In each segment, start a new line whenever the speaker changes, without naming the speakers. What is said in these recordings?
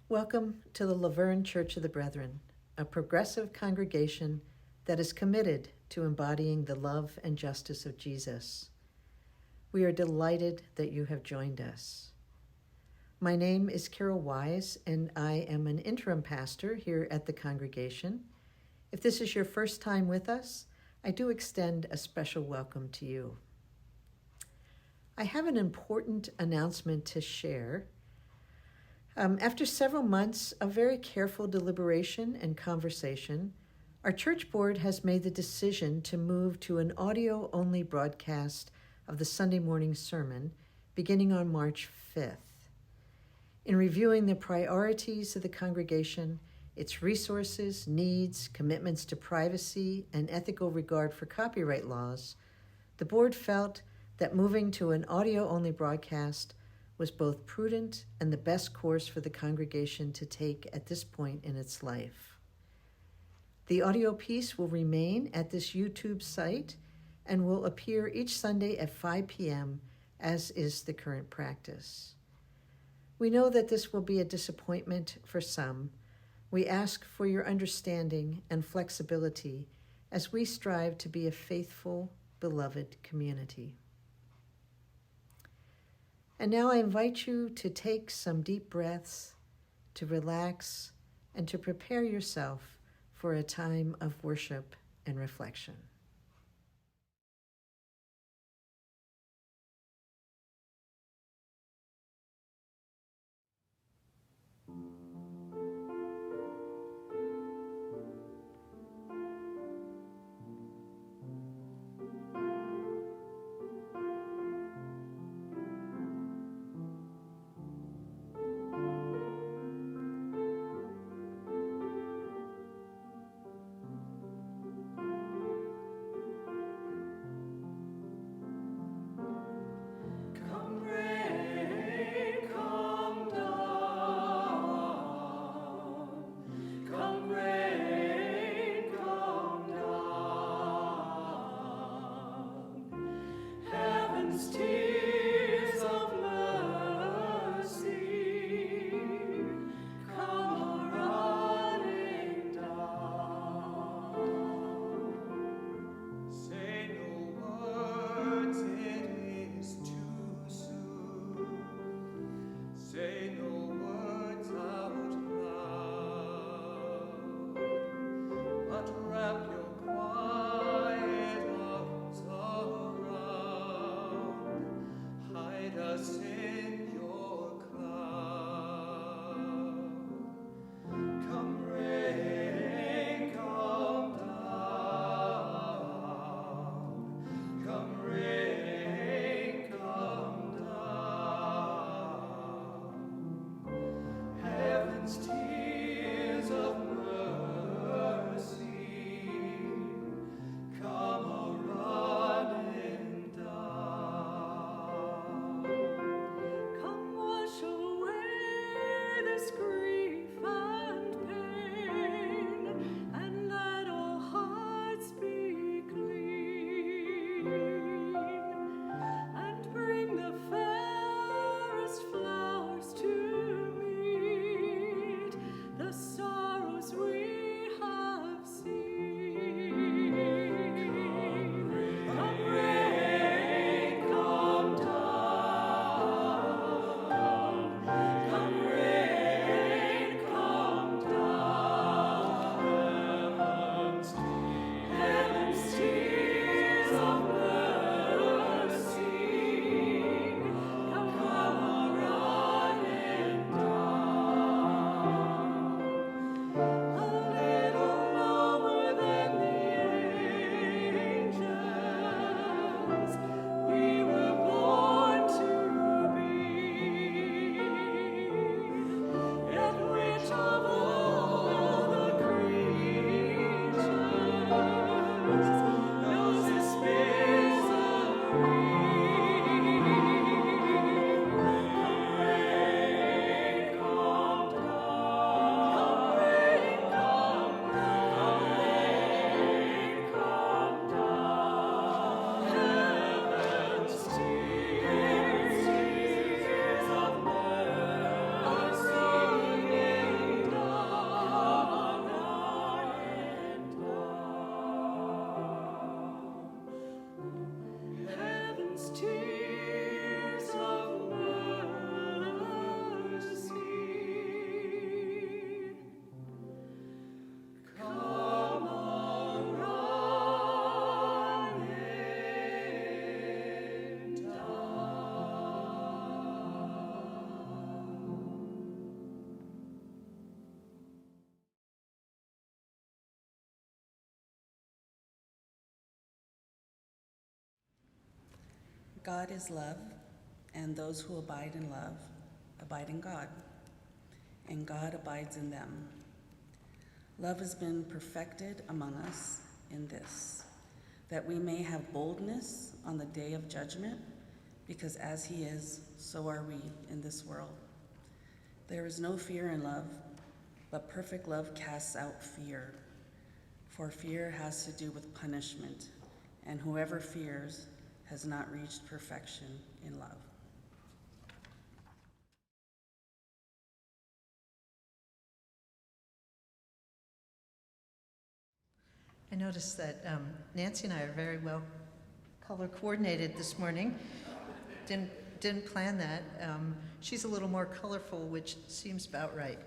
Welcome to the Laverne Church of the Brethren, a progressive congregation that is committed to embodying the love and justice of Jesus. We are delighted that you have joined us. My name is Carol Wise, and I am an interim pastor here at the congregation. If this is your first time with us, I do extend a special welcome to you. I have an important announcement to share. After several months of very careful deliberation and conversation, our church board has made the decision to move to an audio-only broadcast of the Sunday morning sermon beginning on March 5th. In reviewing the priorities of the congregation, its resources, needs, commitments to privacy, and ethical regard for copyright laws, the board felt that moving to an audio-only broadcast was both prudent and the best course for the congregation to take at this point in its life. The audio piece will remain at this YouTube site and will appear each Sunday at 5 p.m., as is the current practice. We know that this will be a disappointment for some. We ask for your understanding and flexibility as we strive to be a faithful, beloved community. And now I invite you to take some deep breaths, to relax, and to prepare yourself for a time of worship and reflection.
God is love, and those who abide in love abide in God, and God abides in them. Love has been perfected among us in this, that we may have boldness on the day of judgment, because as he is, so are we in this world. There is no fear in love, but perfect love casts out fear, for fear has to do with punishment, and whoever fears has not reached perfection in love.
I noticed that Nancy and I are very well color coordinated this morning. Didn't plan that. She's a little more colorful, which seems about right.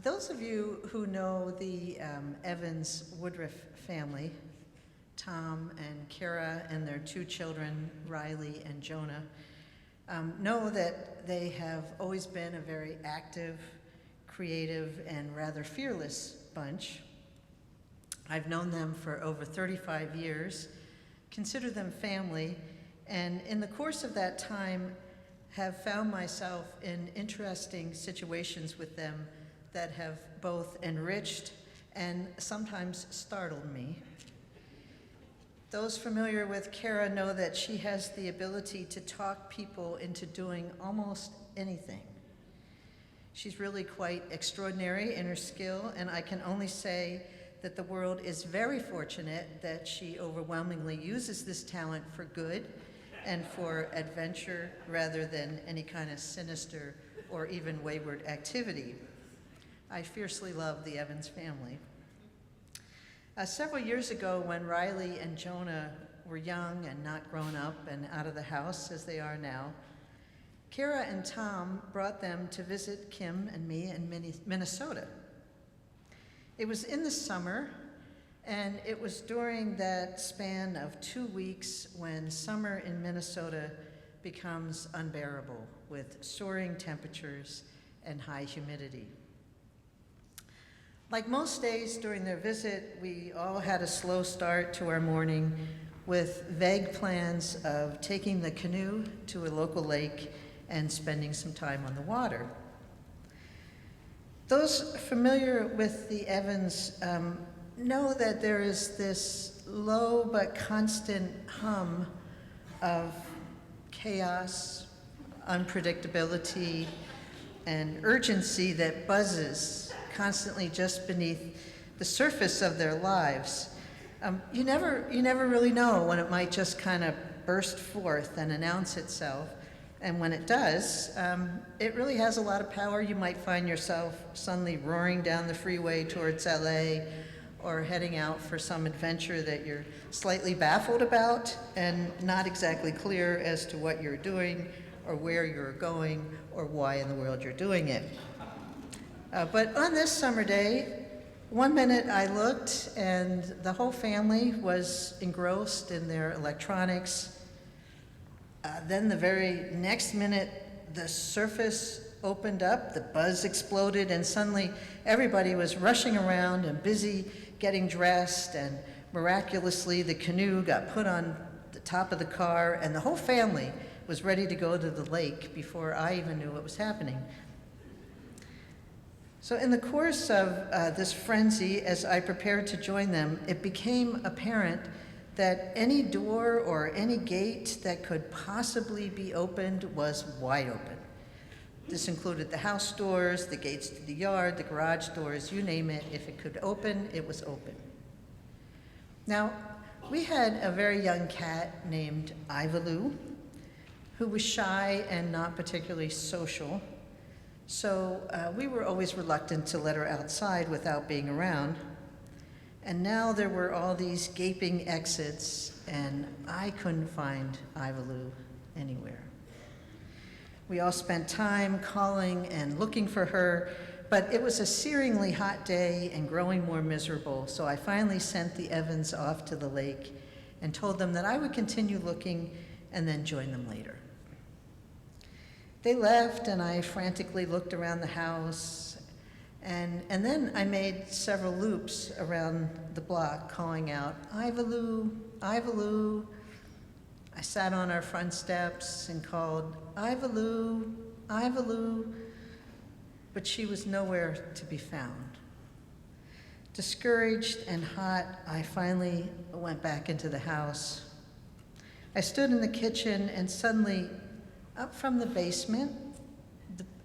Those of you who know the Evans-Woodruff family, Tom and Kara and their two children, Riley and Jonah, know that they have always been a very active, creative, and rather fearless bunch. I've known them for over 35 years, consider them family, and in the course of that time have found myself in interesting situations with them that have both enriched and sometimes startled me. Those familiar with Kara know that she has the ability to talk people into doing almost anything. She's really quite extraordinary in her skill, and I can only say that the world is very fortunate that she overwhelmingly uses this talent for good and for adventure rather than any kind of sinister or even wayward activity. I fiercely love the Evans family. Several years ago, when Riley and Jonah were young and not grown up and out of the house as they are now, Kara and Tom brought them to visit Kim and me in Minnesota. It was in the summer, and it was during that span of 2 weeks when summer in Minnesota becomes unbearable with soaring temperatures and high humidity. Like most days during their visit, we all had a slow start to our morning with vague plans of taking the canoe to a local lake and spending some time on the water. Those familiar with the Evans know that there is this low but constant hum of chaos, unpredictability, and urgency that buzzes constantly just beneath the surface of their lives. You never really know when it might just kind of burst forth and announce itself. And when it does, it really has a lot of power. You might find yourself suddenly roaring down the freeway towards LA or heading out for some adventure that you're slightly baffled about and not exactly clear as to what you're doing or where you're going or why in the world you're doing it. But on this summer day, one minute I looked and the whole family was engrossed in their electronics. Then the very next minute, the surface opened up, the buzz exploded, and suddenly everybody was rushing around and busy getting dressed, and miraculously the canoe got put on the top of the car, and the whole family was ready to go to the lake before I even knew what was happening. So in the course of this frenzy, as I prepared to join them, it became apparent that any door or any gate that could possibly be opened was wide open. This included the house doors, the gates to the yard, the garage doors, you name it. If it could open, it was open. Now, we had a very young cat named Ivaloo, who was shy and not particularly social. So we were always reluctant to let her outside without being around. And now there were all these gaping exits, and I couldn't find Ivaloo anywhere. We all spent time calling and looking for her, but it was a searingly hot day and growing more miserable, so I finally sent the Evans off to the lake and told them that I would continue looking and then join them later. They left, and I frantically looked around the house, And then I made several loops around the block calling out, Ivaloo, Ivaloo. I sat on our front steps and called, Ivaloo, Ivaloo, but she was nowhere to be found. Discouraged and hot, I finally went back into the house. I stood in the kitchen and suddenly, up from the basement,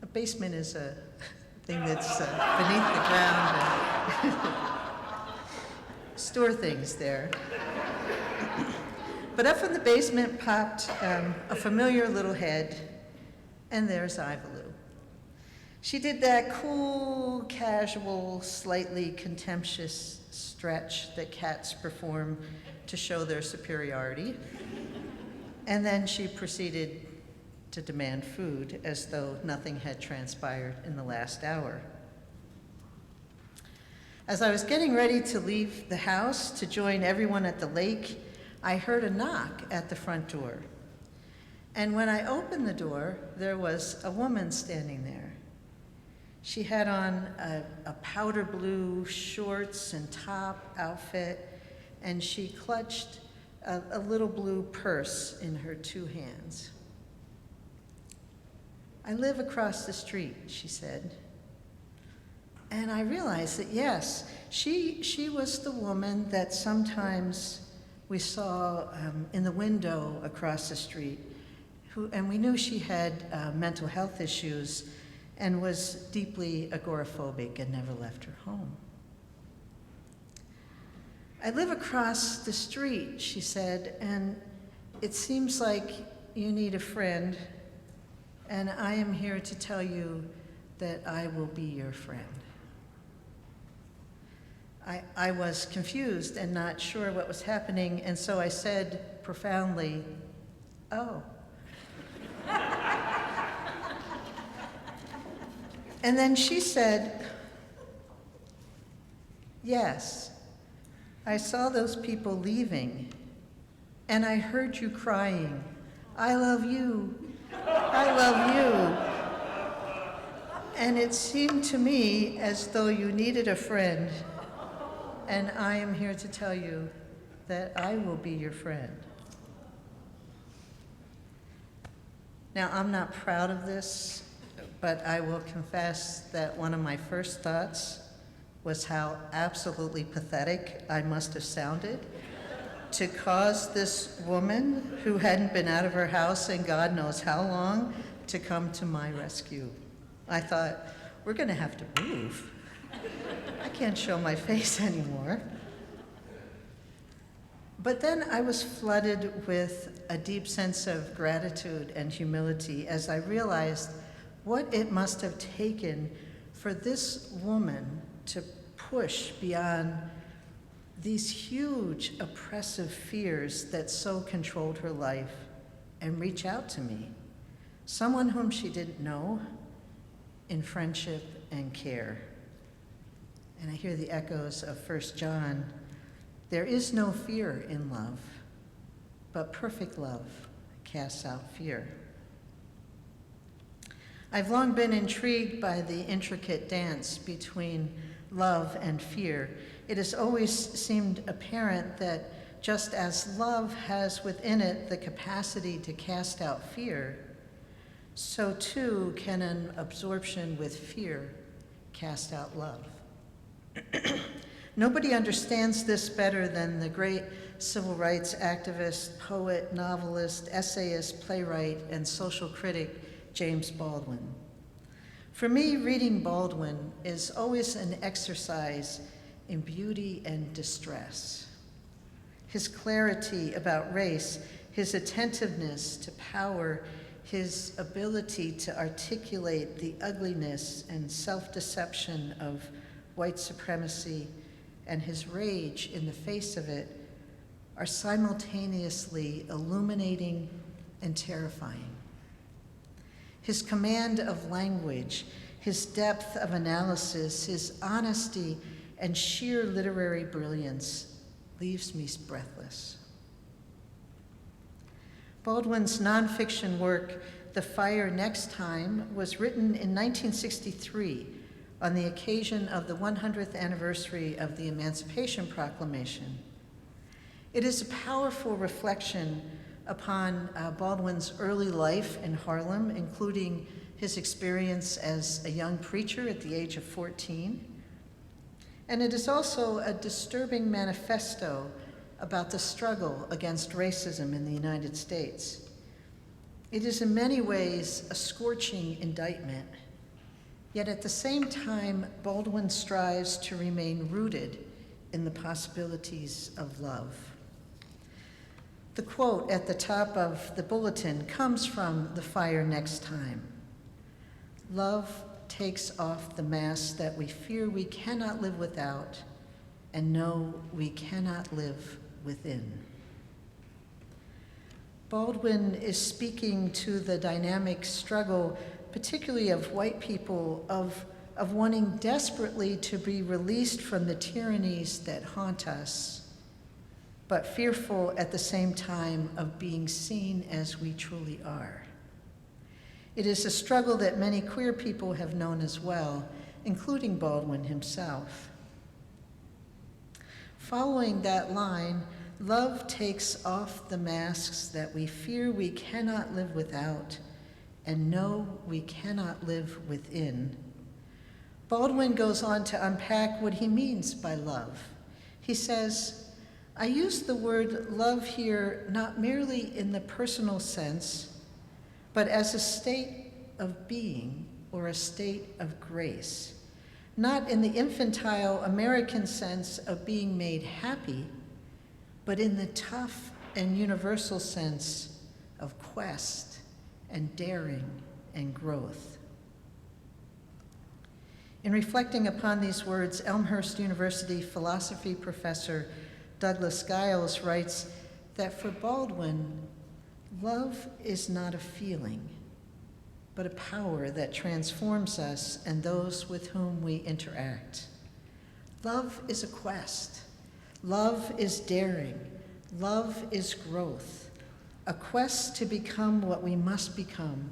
a basement is a thing that's beneath the ground and store things there. But up from the basement popped a familiar little head, and there's Ivaloo. She did that cool, casual, slightly contemptuous stretch that cats perform to show their superiority. And then she proceeded to demand food as though nothing had transpired in the last hour. As I was getting ready to leave the house to join everyone at the lake, I heard a knock at the front door. And when I opened the door, there was a woman standing there. She had on a powder blue shorts and top outfit, and she clutched a little blue purse in her two hands. I live across the street, she said. And I realized that, yes, she was the woman that sometimes we saw in the window across the street, and we knew she had mental health issues and was deeply agoraphobic and never left her home. I live across the street, she said, and it seems like you need a friend, and I am here to tell you that I will be your friend. I was confused and not sure what was happening, and so I said profoundly, oh. And then she said, yes, I saw those people leaving, and I heard you crying, I love you, I love you. And it seemed to me as though you needed a friend, and I am here to tell you that I will be your friend. Now, I'm not proud of this, but I will confess that one of my first thoughts was how absolutely pathetic I must have sounded to cause this woman who hadn't been out of her house in God knows how long to come to my rescue. I thought, we're gonna have to move. I can't show my face anymore. But then I was flooded with a deep sense of gratitude and humility as I realized what it must have taken for this woman to push beyond these huge oppressive fears that so controlled her life and reach out to me, someone whom she didn't know, in friendship and care. And I hear the echoes of 1 John. There is no fear in love, but perfect love casts out fear. I've long been intrigued by the intricate dance between love and fear. It has always seemed apparent that just as love has within it the capacity to cast out fear, so too can an absorption with fear cast out love. Nobody understands this better than the great civil rights activist, poet, novelist, essayist, playwright, and social critic, James Baldwin. For me, reading Baldwin is always an exercise in beauty and distress. His clarity about race, his attentiveness to power, his ability to articulate the ugliness and self-deception of white supremacy, and his rage in the face of it are simultaneously illuminating and terrifying. His command of language, his depth of analysis, his honesty and sheer literary brilliance leaves me breathless. Baldwin's nonfiction work, The Fire Next Time, was written in 1963, on the occasion of the 100th anniversary of the Emancipation Proclamation. It is a powerful reflection upon Baldwin's early life in Harlem, including his experience as a young preacher at the age of 14. And it is also a disturbing manifesto about the struggle against racism in the United States. It is in many ways a scorching indictment, yet at the same time, Baldwin strives to remain rooted in the possibilities of love. The quote at the top of the bulletin comes from The Fire Next Time. Love takes off the mask that we fear we cannot live without and know we cannot live within. Baldwin is speaking to the dynamic struggle, particularly of white people, of wanting desperately to be released from the tyrannies that haunt us, but fearful at the same time of being seen as we truly are. It is a struggle that many queer people have known as well, including Baldwin himself. Following that line, love takes off the masks that we fear we cannot live without and know we cannot live within. Baldwin goes on to unpack what he means by love. He says, I use the word love here not merely in the personal sense, but as a state of being or a state of grace, not in the infantile American sense of being made happy, but in the tough and universal sense of quest and daring and growth. In reflecting upon these words, Elmhurst University philosophy professor Douglas Giles writes that for Baldwin, love is not a feeling, but a power that transforms us and those with whom we interact. Love is a quest. Love is daring. Love is growth. A quest to become what we must become,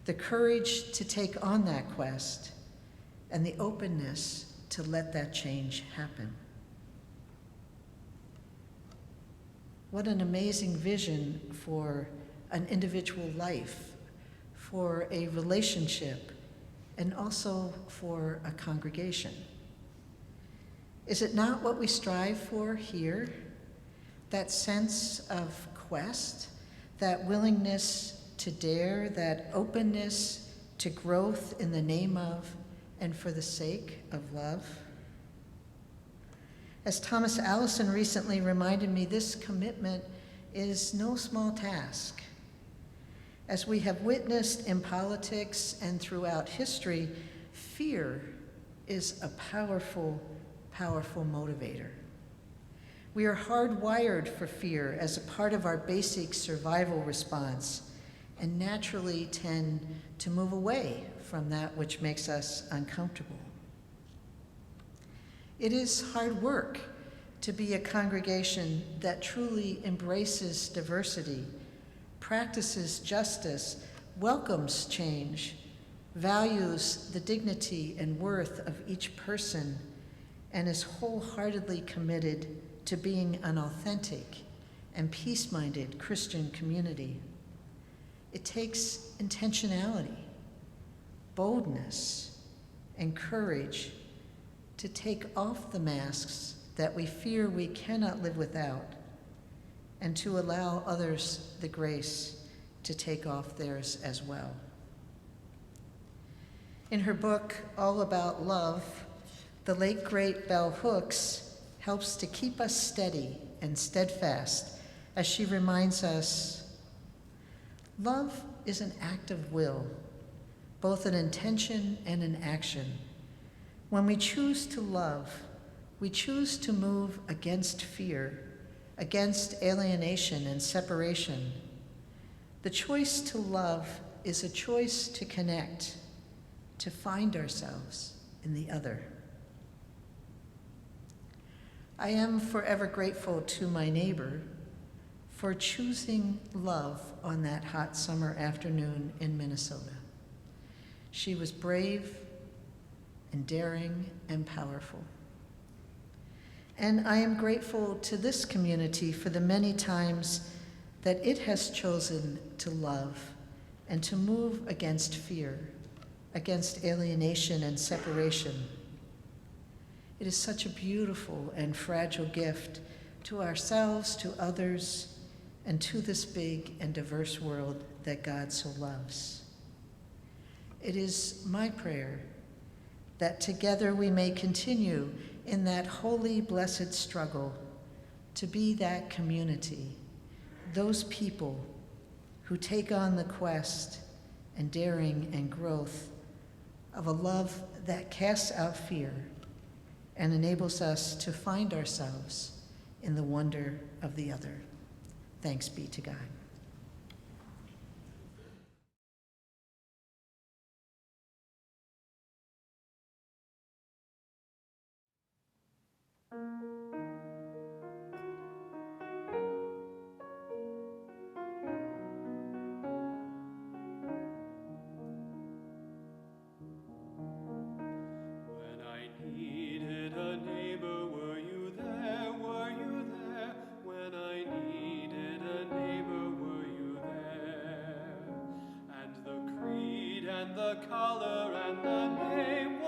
the courage to take on that quest, and the openness to let that change happen. What an amazing vision for an individual life, for a relationship, and also for a congregation. Is it not what we strive for here? That sense of quest, that willingness to dare, that openness to growth in the name of and for the sake of love? As Thomas Allison recently reminded me, this commitment is no small task. As we have witnessed in politics and throughout history, fear is a powerful, powerful motivator. We are hardwired for fear as a part of our basic survival response and naturally tend to move away from that which makes us uncomfortable. It is hard work to be a congregation that truly embraces diversity, practices justice, welcomes change, values the dignity and worth of each person, and is wholeheartedly committed to being an authentic and peace-minded Christian community. It takes intentionality, boldness, and courage to take off the masks that we fear we cannot live without, and to allow others the grace to take off theirs as well. In her book, All About Love, the late great Bell Hooks helps to keep us steady and steadfast as she reminds us, love is an act of will, both an intention and an action. When we choose to love, we choose to move against fear, against alienation and separation. The choice to love is a choice to connect, to find ourselves in the other. I am forever grateful to my neighbor for choosing love on that hot summer afternoon in Minnesota. She was brave and daring and powerful. And I am grateful to this community for the many times that it has chosen to love and to move against fear, against alienation and separation. It is such a beautiful and fragile gift to ourselves, to others, and to this big and diverse world that God so loves. It is my prayer that together we may continue in that holy, blessed struggle to be that community, those people who take on the quest and daring and growth of a love that casts out fear and enables us to find ourselves in the wonder of the other. Thanks be to God.
When I needed a neighbor, were you there? Were you there? When I needed a neighbor, were you there? And the creed and the color and the name